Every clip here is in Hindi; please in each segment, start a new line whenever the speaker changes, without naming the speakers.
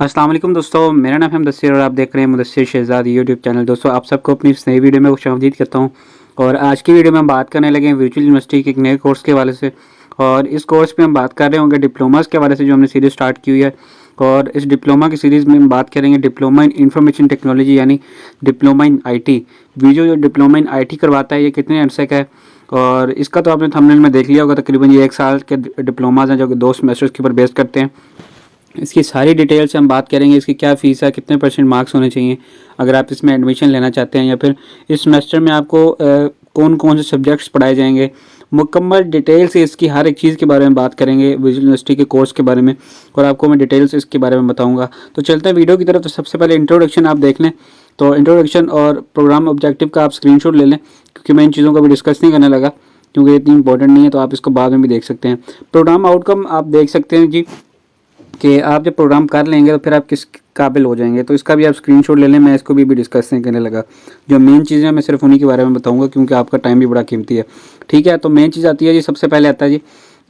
अस्सलाम वालेकुम दोस्तों, मेरा नाम है मुदस्सिर और आप देख रहे हैं मुदस्सिर शहज़ाद यूट्यूब चैनल। दोस्तों, आप सबको अपनी इस नई वीडियो में खुशामदीद करता हूं। और आज की वीडियो में हम बात करने लगे हैं वर्चुअल यूनिवर्सिटी के एक नए कोर्स के हवाले से। और इस कोर्स में हम बात कर रहे होंगे डिप्लोमास के हवाले से, जो हमने सीरीज़ स्टार्ट की हुई है। और इस डिप्लोमा की सीरीज़ में हम बात करेंगे डिप्लोमा इन इंफॉर्मेशन टेक्नोलॉजी, यानी डिप्लोमा इन IT। वीडियो जो डिप्लोमा इन IT करवाता है, ये कितने अरसे का है और इसका तो आपने थंबनेल में देख लिया होगा। तकरीबन ये 1 साल के डिप्लोमाज हैं जो कि 2 सेमेस्टर्स के ऊपर बेस करते हैं। इसकी सारी डिटेल से हम बात करेंगे। इसकी क्या फ़ीस है, कितने % मार्क्स होने चाहिए अगर आप इसमें एडमिशन लेना चाहते हैं, या फिर इस सेमेस्टर में आपको कौन कौन से सब्जेक्ट्स पढ़ाए जाएंगे। मुकम्मल डिटेल से इसकी हर एक चीज़ के बारे में बात करेंगे, विजुअल यूनिवर्सिटी के कोर्स के बारे में, और आपको मैं डिटेल से इसके बारे में बताऊंगा। तो चलते हैं वीडियो की तरफ। तो सबसे पहले इंट्रोडक्शन आप देख लें। तो इंट्रोडक्शन और प्रोग्राम ऑब्जेक्टिव का आप स्क्रीनशॉट ले लें, क्योंकि मैं इन चीज़ों को भी डिस्कस नहीं करने लगा, क्योंकि ये इतनी इंपॉर्टेंट नहीं है। तो आप इसको बाद में भी देख सकते हैं। प्रोग्राम आउटकम आप देख सकते हैं जी, कि आप जब प्रोग्राम कर लेंगे तो फिर आप किस काबिल हो जाएंगे। तो इसका भी आप स्क्रीनशॉट ले लें। मैं इसको भी डिस्कस नहीं करने लगा। जो मेन चीज़ें मैं सिर्फ उन्हीं के बारे में बताऊंगा, क्योंकि आपका टाइम भी बड़ा कीमती है। ठीक है, तो मेन चीज़ आती है जी, सबसे पहले आता है जी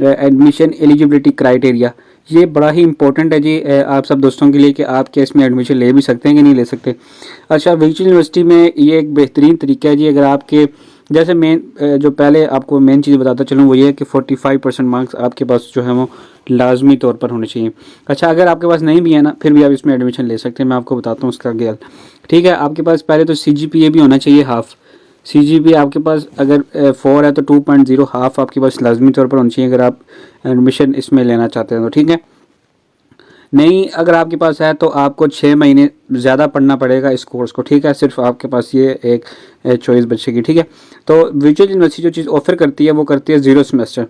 एडमिशन एलिजिबिलिटी क्राइटेरिया। ये बड़ा ही इंपॉर्टेंट है जी आप सब दोस्तों के लिए, कि आप क्या इसमें एडमिशन ले भी सकते हैं कि नहीं ले सकते। अच्छा, वर्चुअल यूनिवर्सिटी में ये एक बेहतरीन तरीका है जी। अगर आपके जैसे मेन जो पहले आपको मेन चीज़ बताता चलूँ, वो ये है कि 45% मार्क्स आपके पास जो है वो लाजमी तौर पर होने चाहिए। अच्छा, अगर आपके पास नहीं भी है ना, फिर भी आप इसमें एडमिशन ले सकते हैं। मैं आपको बताता हूँ उसका गैल। ठीक है, आपके पास पहले तो CGPA भी होना चाहिए हाफ। CGPA आपके पास अगर 4 है तो 2.0 हाफ आपके पास लाजमी तौर पर होनी चाहिए, अगर आप एडमिशन इसमें लेना चाहते हैं तो। ठीक है, नहीं अगर आपके पास है तो आपको 6 महीने ज़्यादा पढ़ना पड़ेगा इस कोर्स को। ठीक है, सिर्फ आपके पास ये एक चॉइस बचेगी। ठीक है, तो वर्चुअल यूनिवर्सिटी जो चीज़ ऑफर करती है वो करती है 0 सेमेस्टर।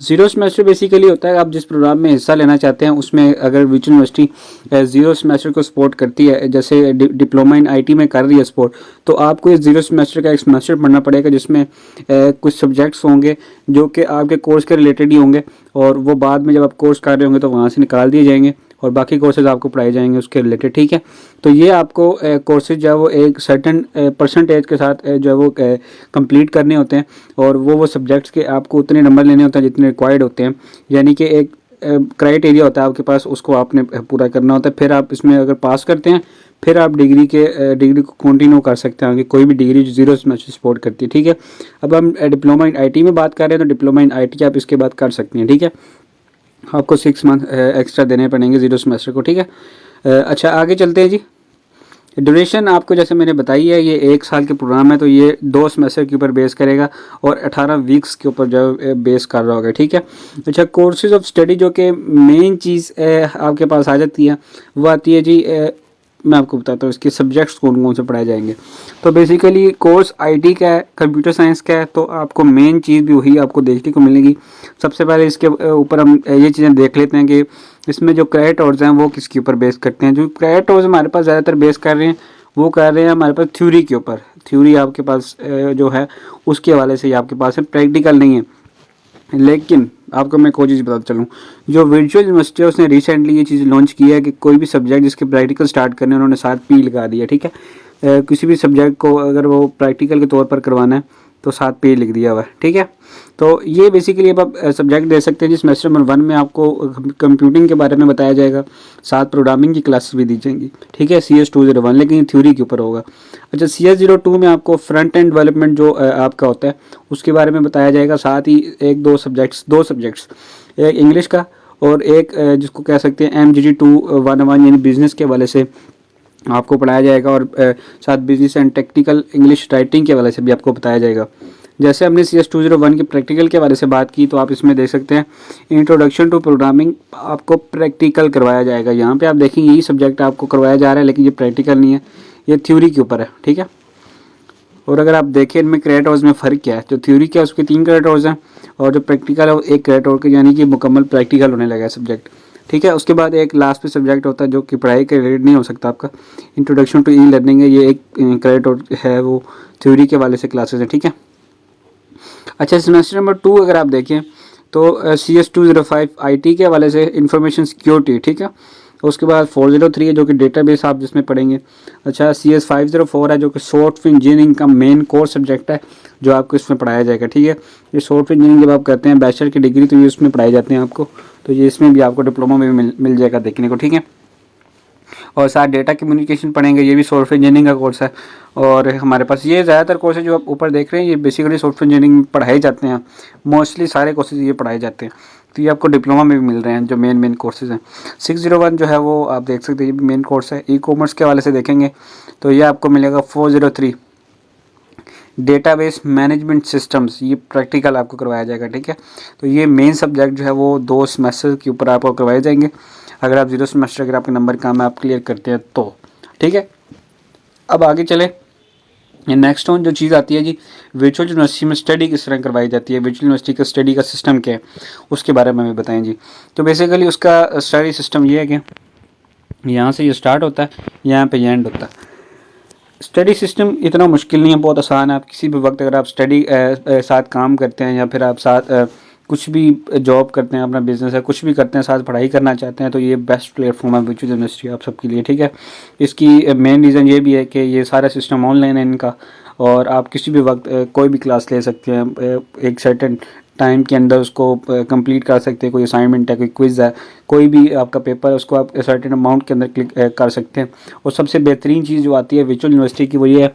0 सेमेस्टर बेसिकली होता है, आप जिस प्रोग्राम में हिस्सा लेना चाहते हैं उसमें अगर वर्चुअल यूनिवर्सिटी 0 सेमेस्टर को सपोर्ट करती है, जैसे डिप्लोमा इन IT में कर रही है सपोर्ट, तो आपको इस 0 सेमेस्टर का एक सेमेस्टर पढ़ना पड़ेगा, जिसमें कुछ सब्जेक्ट्स होंगे जो कि आपके कोर्स के रिलेटेड ही होंगे, और वो बाद में जब आप कोर्स कर रहे होंगे तो वहाँ से निकाल दिए जाएंगे और बाकी कोर्सेज आपको पढ़ाए जाएंगे उसके रिलेटेड। ठीक है, तो ये आपको कोर्सेज जो है वो एक सर्टन % के साथ जो है वो कंप्लीट करने होते हैं, और वो सब्जेक्ट्स के आपको उतने नंबर लेने होते हैं जितने रिक्वायर्ड होते हैं। यानी कि एक क्राइटेरिया होता है आपके पास, उसको आपने पूरा करना होता है। फिर आप इसमें अगर पास करते हैं, फिर आप डिग्री को कंटिन्यू कर सकते हैं आगे, कोई भी डिग्री जो 0 सेमेस्टर सपोर्ट करती है। ठीक है, अब हम डिप्लोमा इन IT में बात कर रहे हैं, तो डिप्लोमा इन IT आप इसके बाद कर सकते हैं। ठीक है, आपको 6 मंथ एक्स्ट्रा देने पड़ेंगे 0 सेमेस्टर को। ठीक है, अच्छा आगे चलते हैं जी। ड्यूरेशन आपको जैसे मैंने बताई है, ये 1 साल के प्रोग्राम है, तो ये 2 सेमेस्टर के ऊपर बेस करेगा और 18 वीक्स के ऊपर जो बेस कर रहा होगा। ठीक है, अच्छा कोर्सेज ऑफ स्टडी जो कि मेन चीज़ आपके पास आ जाती है, वो आती है जी मैं आपको बताता हूँ इसके सब्जेक्ट्स कौन कौन से पढ़ाए जाएंगे। तो बेसिकली कोर्स IT का है, कंप्यूटर साइंस का है, तो आपको मेन चीज़ भी वही आपको देखने को मिलेगी। सबसे पहले इसके ऊपर हम ये चीज़ें देख लेते हैं कि इसमें जो क्रेडिट आवर्स हैं वो किसके ऊपर बेस करते हैं। जो क्रेडिट आवर्स हमारे पास ज़्यादातर बेस कर रहे हैं, वो कर रहे हैं हमारे पास थ्योरी के ऊपर। थ्योरी आपके पास जो है उसके हवाले से ही आपके पास है, प्रैक्टिकल नहीं है। लेकिन आपको मैं कोई चीज़ बताता चलूँ, जो वर्चुअल यूनिवर्सिटी है उसने रिसेंटली ये चीज़ लॉन्च की है कि कोई भी सब्जेक्ट जिसके प्रैक्टिकल स्टार्ट करने उन्होंने साथ P लगा दिया। ठीक है, किसी भी सब्जेक्ट को अगर वो प्रैक्टिकल के तौर पर करवाना है तो साथ P लिख दिया हुआ है। ठीक है, तो ये बेसिकली अब आप सब्जेक्ट दे सकते हैं जिस सेमेस्टर नंबर 1 में आपको कंप्यूटिंग के बारे में बताया जाएगा, साथ प्रोग्रामिंग की क्लासेस भी दी जाएंगी। ठीक है, CS201, लेकिन ये थ्योरी के ऊपर होगा। अच्छा, CS02 में आपको फ्रंट एंड डेवलपमेंट जो आपका होता है उसके बारे में बताया जाएगा, साथ ही दो सब्जेक्ट्स, एक इंग्लिश का और एक जिसको कह सकते हैं MGD211, यानी बिजनेस के हवाले से आपको पढ़ाया जाएगा, और साथ business and technical English writing के हवाले से भी आपको बताया जाएगा। जैसे हमने CS201 के प्रैक्टिकल के बारे से बात की, तो आप इसमें देख सकते हैं इंट्रोडक्शन टू प्रोग्रामिंग आपको प्रैक्टिकल करवाया जाएगा। यहाँ पे आप देखेंगे यही सब्जेक्ट आपको करवाया जा रहा है, लेकिन ये प्रैक्टिकल नहीं है, ये थ्योरी के ऊपर है। ठीक है, और अगर आप देखें इनमें क्रेडिट आवर्स में फ़र्क क्या है, जो थ्योरी क्या है उसके 3 क्रेडिट आवर्स हैं, और जो प्रैक्टिकल है वो 1 क्रेडिट आवर के, यानी कि मुकम्मल प्रैक्टिकल होने लगा है सब्जेक्ट। ठीक है, उसके बाद एक लास्ट पे सब्जेक्ट होता है जो कि पढ़ाई के रिलेटेड नहीं हो सकता आपका, इंट्रोडक्शन टू ई लर्निंग है, ये एक क्रेडिट आवर है, वो थ्योरी के वाले से क्लासेस है। ठीक है, अच्छा सेमेस्टर नंबर 2 अगर आप देखें तो CS205 IT के हवाले से इंफॉर्मेशन सिक्योरिटी। ठीक है, उसके बाद 403 है जो कि डेटाबेस आप जिसमें पढ़ेंगे। अच्छा, CS504 है जो कि सॉफ्टवेयर इंजीनियरिंग का मेन कोर सब्जेक्ट है, जो आपको इसमें पढ़ाया जाएगा। ठीक है, ये सॉफ्टवेयर इंजीनियरिंग जब आप करते हैं बैचलर की डिग्री, तो ये इसमें पढ़ाए जाते हैं आपको, तो ये इसमें भी आपको डिप्लोमा में भी मिल जाएगा देखने को। ठीक है, और साथ डेटा कम्युनिकेशन पढ़ेंगे, ये भी सॉफ्टवेयर इंजीनियरिंग का कोर्स है। और हमारे पास ये ज़्यादातर कोर्स है जो आप ऊपर देख रहे हैं, ये बेसिकली सॉफ्टवेयर इंजीनियरिंग में पढ़ाए जाते हैं। मोस्टली सारे कोर्सेज ये पढ़ाए जाते हैं, तो ये आपको डिप्लोमा में भी मिल रहे हैं जो मेन कोर्सेज हैं। 601 जो है वो आप देख सकते हैं, ये भी मेन कोर्स है। ई कॉमर्स के वाले से देखेंगे तो ये आपको मिलेगा 403 डेटाबेस मैनेजमेंट सिस्टम्स, ये प्रैक्टिकल आपको करवाया जाएगा, ठीक है। तो ये मेन सब्जेक्ट जो है वो 2 सेमेस्टर के ऊपर आपको करवाए जाएंगे। अगर आप 0 सेमेस्टर अगर आपके नंबर काम है आप क्लियर करते हैं तो, ठीक है। अब आगे चले, नेक्स्ट ऑन जो चीज़ आती है जी, वर्चुअल यूनिवर्सिटी में स्टडी किस तरह करवाई जाती है, वर्चुअल यूनिवर्सिटी का स्टडी का सिस्टम क्या है, उसके बारे में हमें बताएं जी। तो बेसिकली उसका स्टडी सिस्टम ये है कि यहाँ से ये स्टार्ट होता है, यहाँ पे एंड होता है। स्टडी सिस्टम इतना मुश्किल नहीं है, बहुत आसान है। आप किसी भी वक्त अगर आप स्टडी साथ काम करते हैं या फिर आप साथ कुछ भी जॉब करते हैं, अपना बिजनेस है, कुछ भी करते हैं, साथ पढ़ाई करना चाहते हैं, तो ये बेस्ट प्लेटफॉर्म है वर्चुअल यूनिवर्सिटी आप सबके लिए, ठीक है। इसकी मेन रीज़न ये भी है कि ये सारा सिस्टम ऑनलाइन है इनका, और आप किसी भी वक्त कोई भी क्लास ले सकते हैं, एक सर्टेन टाइम के अंदर उसको कंप्लीट कर सकते हैं। कोई असाइनमेंट है, कोई क्विज़ है, कोई भी आपका पेपर है, उसको आप सर्टेन अमाउंट के अंदर क्लिक कर सकते हैं। और सबसे बेहतरीन चीज़ जो आती है वर्चुअल यूनिवर्सिटी की वो ये है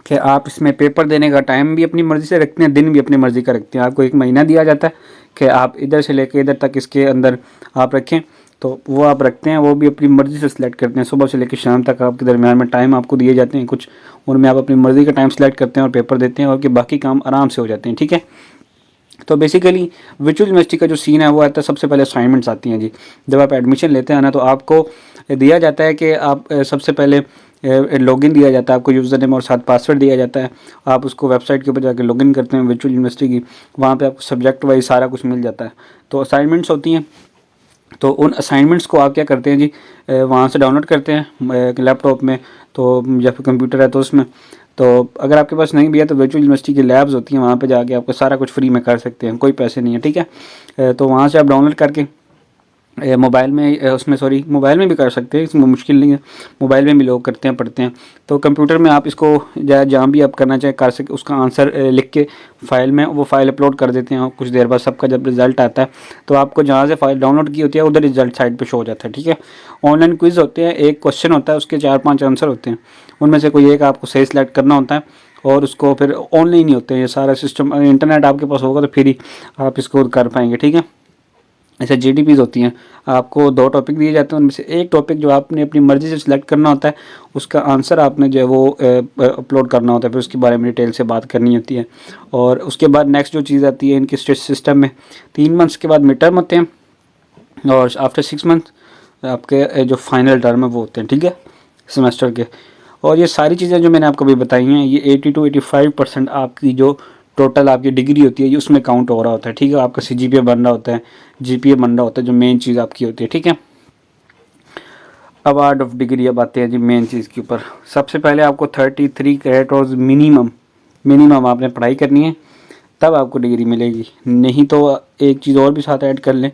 कि आप इसमें पेपर देने का टाइम भी अपनी मर्ज़ी से रखते हैं, दिन भी अपनी मर्ज़ी का रखते हैं। आपको 1 महीना दिया जाता है कि आप इधर से लेकर इधर तक इसके अंदर आप रखें, तो वो आप रखते हैं, वो भी अपनी मर्ज़ी से सिलेक्ट करते हैं। सुबह से लेकर शाम तक आपके दरमियान में टाइम आपको दिए जाते हैं कुछ, उनमें आप अपनी मर्ज़ी का टाइम सेलेक्ट करते हैं और पेपर देते हैं, और कि बाकी काम आराम से हो जाते हैं, ठीक है। तो बेसिकली वर्चुअल यूनिवर्सिटी का जो सीन है वो आता है, सबसे पहले असाइनमेंट्स आती हैं जी। जब आप एडमिशन लेते हैं ना, तो आपको दिया जाता है कि आप सबसे पहले लॉगिन दिया जाता है आपको, यूज़र नेम और साथ पासवर्ड दिया जाता है। आप उसको वेबसाइट के ऊपर जाकर लॉगिन करते हैं वर्चुअल यूनिवर्सिटी की, वहाँ पे आपको सब्जेक्ट वाइज सारा कुछ मिल जाता है। तो असाइनमेंट्स होती हैं, तो उन असाइनमेंट्स को आप क्या करते हैं जी, वहाँ से डाउनलोड करते हैं लैपटॉप में, तो या फिर कंप्यूटर है तो उसमें। तो अगर आपके पास नहीं भी है तो वर्चुअल यूनिवर्सिटी की लैब्स होती हैं, वहाँ पे जाके आपको सारा कुछ फ्री में कर सकते हैं, कोई पैसे नहीं है, ठीक है। तो वहाँ से आप डाउनलोड करके मोबाइल में उसमें सॉरी मोबाइल में भी कर सकते हैं, इसमें मुश्किल नहीं है, मोबाइल में भी लोग करते हैं, पढ़ते हैं। तो कंप्यूटर में आप इसको जहाँ भी आप करना चाहें कर सकते, उसका आंसर लिख के फाइल में वो फाइल अपलोड कर देते हैं। कुछ देर बाद सबका जब रिज़ल्ट आता है तो आपको जहाँ से फाइल डाउनलोड की होती है उधर रिजल्ट साइड पे शो हो जाता है, ठीक है। ऑनलाइन क्विज़ होते हैं, एक क्वेश्चन होता है, उसके 4-5 आंसर होते हैं, उनमें से कोई एक आपको सही सिलेक्ट करना होता है, और उसको फिर ऑनलाइन ही होते हैं ये सारा सिस्टम। इंटरनेट आपके पास होगा तो फिर ही आप इसको कर पाएंगे, ठीक है। ऐसे जीडीपीज़ होती हैं, आपको 2 टॉपिक दिए जाते हैं, उनमें से एक टॉपिक जो आपने अपनी मर्ज़ी से सिलेक्ट करना होता है, उसका आंसर आपने जो है वो अपलोड करना होता है, फिर उसके बारे में डिटेल से बात करनी होती है। और उसके बाद नेक्स्ट जो चीज़ आती है इनके सिस्टम में, 3 मंथ्स के बाद मिड टर्म होते हैं, और आफ्टर 6 मंथ आपके जो फाइनल टर्म है वो होते हैं, ठीक है, सेमेस्टर के। और ये सारी चीज़ें जो मैंने आपको भी बताई हैं, ये 80-85% आपकी जो टोटल आपकी डिग्री होती है ये उसमें काउंट हो रहा होता है, ठीक है। आपका CGPA बन रहा होता है, GPA बन रहा होता है, जो मेन चीज़ आपकी होती है, ठीक है। अवार्ड ऑफ डिग्री अब आते हैं जी मेन चीज़ के ऊपर। सबसे पहले आपको 33 क्रेडिट और मिनिमम आपने पढ़ाई करनी है, तब आपको डिग्री मिलेगी। नहीं तो एक चीज़ और भी साथ ऐड कर लें,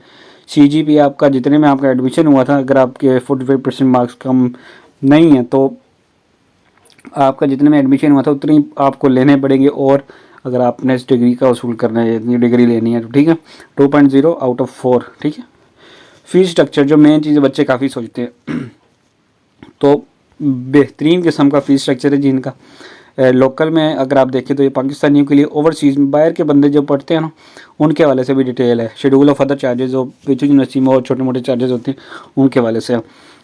CGPA आपका जितने में आपका एडमिशन हुआ था, अगर आपके 45% मार्क्स कम नहीं है तो आपका जितने में एडमिशन हुआ था उतनी आपको लेने पड़ेंगे, और अगर आपने इस डिग्री का वसूल करना है, इतनी डिग्री लेनी है तो ठीक है, 2.0 आउट ऑफ 4, ठीक है। फीस स्ट्रक्चर जो मेन चीज़ बच्चे काफ़ी सोचते हैं तो बेहतरीन किस्म का फ़ीस स्ट्रक्चर है जी इनका। लोकल में अगर आप देखें तो ये पाकिस्तानियों के लिए, ओवरसीज़ में बाहर के बंदे जो पढ़ते हैं ना, उनके हवाले से भी डिटेल है। शेड्यूल ऑफ अदर चार्जेस जो वर्चुअल यूनिवर्सिटी में और छोटे मोटे चार्जेस होते हैं उनके हवाले से।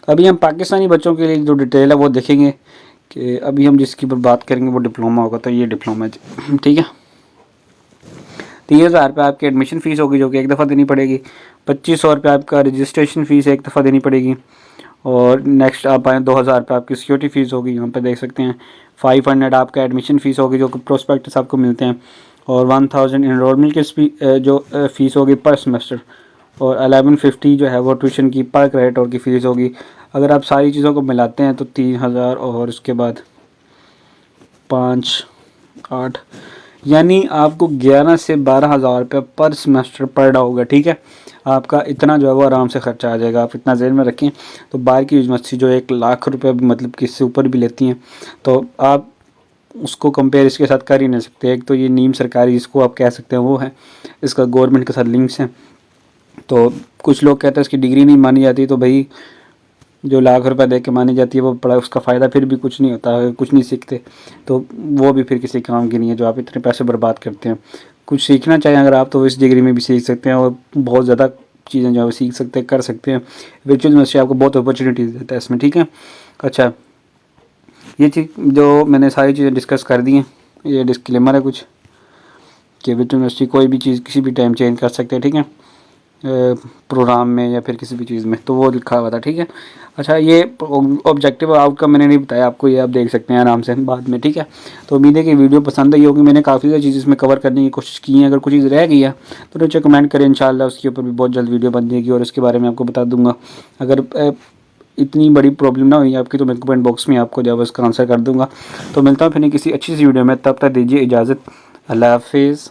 अभी हम पाकिस्तानी बच्चों के लिए जो डिटेल है वो देखेंगे कि अभी हम जिसकी पर बात करेंगे वो डिप्लोमा होगा, तो ये डिप्लोमा है, ठीक है। 30,000 रुपये आपकी एडमिशन फ़ीस होगी जो कि एक दफ़ा देनी पड़ेगी। 2500 रुपये आपका रजिस्ट्रेशन फ़ीस एक दफ़ा देनी पड़ेगी। और नेक्स्ट आप आए 2,000 रुपये आपकी सिक्योरिटी फ़ीस होगी, यहाँ पे देख सकते हैं। 500 आपका एडमिशन फ़ीस होगी जो कि प्रोस्पेक्टस आपको मिलते हैं। और 1000 इनरोलमेंट की जो फ़ीस होगी पर सेमेस्टर। और 1150 जो है वो ट्यूशन की पर क्रेडिट और की फ़ीस होगी। अगर आप सारी चीज़ों को मिलाते हैं तो 3000 और उसके बाद 5, 8, यानी आपको 11 से 12,000 रुपये पर सेमेस्टर पड़ होगा, ठीक है। आपका इतना जो है वो आराम से खर्चा आ जाएगा, आप इतना ज़हन में रखें। तो बाहर की यूनिवर्सिटी जो 1 लाख रुपये मतलब कि इससे ऊपर भी लेती हैं, तो आप उसको कंपेयर इसके साथ कर ही नहीं सकते। एक तो ये नीम सरकारी जिसको आप कह सकते हैं वो है, इसका गवर्नमेंट के साथ लिंक्स हैं। तो कुछ लोग कहते हैं इसकी डिग्री नहीं मानी जाती, तो भाई जो लाख रुपए दे के मानी जाती है वो पढ़ा, उसका फ़ायदा फिर भी कुछ नहीं होता, कुछ नहीं सीखते, तो वो भी फिर किसी काम की नहीं है जो आप इतने पैसे बर्बाद करते हैं। कुछ सीखना चाहिए अगर आप, तो इस डिग्री में भी सीख सकते हैं और बहुत ज़्यादा चीज़ें जो है सीख सकते हैं, कर सकते हैं। वर्चुअल यूनिवर्सिटी आपको बहुत अपॉर्चुनिटीज़ देता है इसमें, ठीक है। अच्छा, ये चीज़ जो मैंने सारी चीज़ें डिस्कस कर दी हैं, ये डिस्क्लेमर है कुछ कि वर्चुअल यूनिवर्सिटी कोई भी चीज़ किसी भी टाइम चेंज कर सकते हैं, ठीक है, प्रोग्राम में या फिर किसी भी चीज़ में, तो वो लिखा हुआ था, ठीक है। अच्छा, ये ऑब्जेक्टिव और आउटकम मैंने नहीं बताया आपको, ये आप देख सकते हैं आराम से बाद में, ठीक है। तो उम्मीद है कि वीडियो पसंद आई होगी, मैंने काफ़ी सारी चीज़ इसमें कवर करने की कोशिश की है। अगर कुछ चीज़ रह गई है तो नीचे कमेंट करें, इंशाल्लाह उसके ऊपर भी बहुत जल्द वीडियो बन जाएगी और उसके बारे में आपको बता दूँगा। अगर इतनी बड़ी प्रॉब्लम ना हुई आपकी तो मैं कमेंट बॉक्स में आपको जो है उसका आंसर कर दूँगा। तो मिलता हूँ फिर किसी अच्छी सी वीडियो में, तब तक दीजिए इजाज़त। अल्लाह हाफिज़।